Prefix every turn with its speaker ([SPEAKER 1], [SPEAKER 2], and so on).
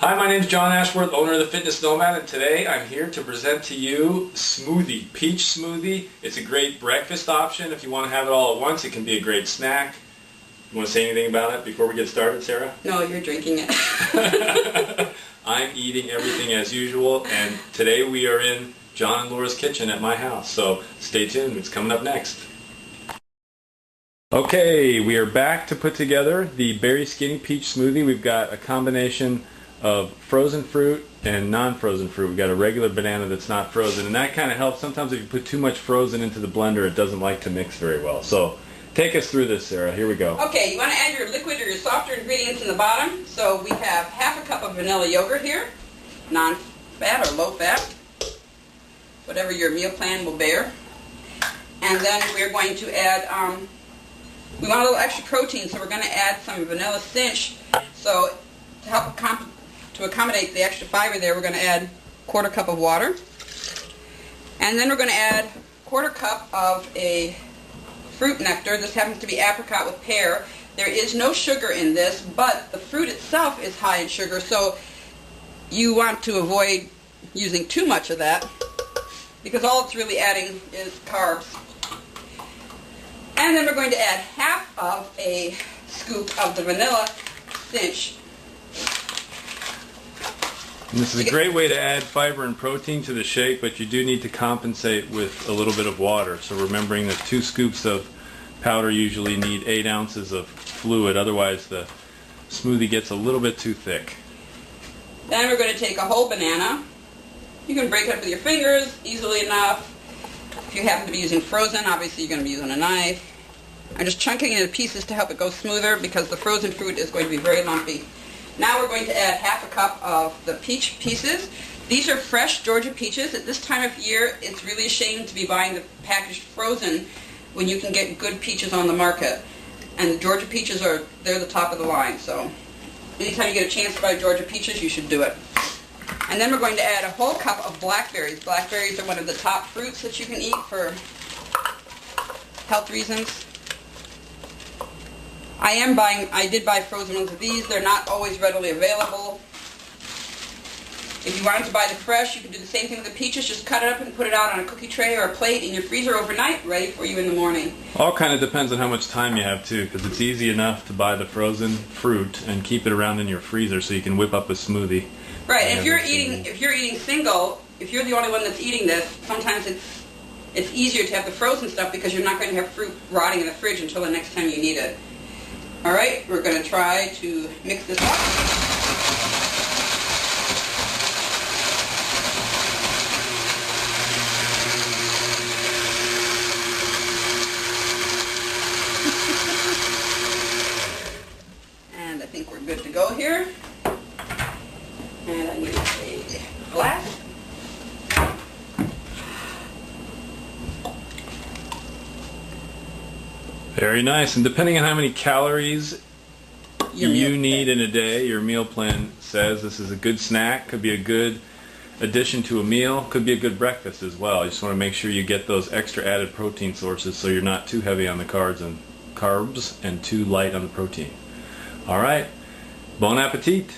[SPEAKER 1] Hi, my name is John Ashworth, owner of the Fitness Nomad, and today I'm here to present to you Smoothie, Peach Smoothie. It's a great breakfast option if you want to have it all at once. It can be a great snack. You want to say anything about it before we get started, Sarah?
[SPEAKER 2] No, you're drinking it.
[SPEAKER 1] I'm eating everything as usual, and today we are in John and Laura's kitchen at my house, so stay tuned. It's coming up next. Okay, we are back to put together the Berry Skinny Peach Smoothie. We've got a combination of frozen fruit and non-frozen fruit. We've got a regular banana that's not frozen, and that kind of helps. Sometimes if you put too much frozen into the blender, it doesn't like to mix very well. So take us through this, Sarah. Here we go.
[SPEAKER 2] Okay, you want to add your liquid or your softer ingredients in the bottom. So we have half a cup of vanilla yogurt here, non-fat or low-fat, whatever your meal plan will bear. And then we're going to add, we want a little extra protein, so we're going to add some vanilla cinch. So to help to accommodate the extra fiber there, we're going to add a quarter cup of water. And then we're going to add a quarter cup of a fruit nectar. This happens to be apricot with pear. There is no sugar in this, but the fruit itself is high in sugar, so you want to avoid using too much of that because all it's really adding is carbs. And then we're going to add half of a scoop of the vanilla cinch.
[SPEAKER 1] And this is a great way to add fiber and protein to the shake, but you do need to compensate with a little bit of water. So remembering that 2 scoops of powder usually need 8 ounces of fluid, otherwise the smoothie gets a little bit too thick.
[SPEAKER 2] Then we're going to take a whole banana. You can break it up with your fingers easily enough. If you happen to be using frozen, obviously you're going to be using a knife. I'm just chunking it into pieces to help it go smoother because the frozen fruit is going to be very lumpy. Now we're going to add half a cup of the peach pieces. These are fresh Georgia peaches. At this time of year, it's really a shame to be buying the packaged frozen when you can get good peaches on the market. And Georgia peaches they're the top of the line. So anytime you get a chance to buy Georgia peaches, you should do it. And then we're going to add a whole cup of blackberries. Blackberries are one of the top fruits that you can eat for health reasons. I did buy frozen ones of these. They're not always readily available. If you wanted to buy the fresh, you can do the same thing with the peaches. Just cut it up and put it out on a cookie tray or a plate in your freezer overnight, ready for you in the morning.
[SPEAKER 1] All kind of depends on how much time you have too, because it's easy enough to buy the frozen fruit and keep it around in your freezer so you can whip up a smoothie.
[SPEAKER 2] Right. If you're eating single, if you're the only one that's eating this, sometimes it's easier to have the frozen stuff because you're not going to have fruit rotting in the fridge until the next time you need it. All right, we're going to try to mix this up. And I think we're good to go here. And I need a glass.
[SPEAKER 1] Very nice, and depending on how many calories you need in a day, your meal plan says this is a good snack, could be a good addition to a meal, could be a good breakfast as well. You just want to make sure you get those extra added protein sources so you're not too heavy on the carbs and too light on the protein. All right, bon appetit.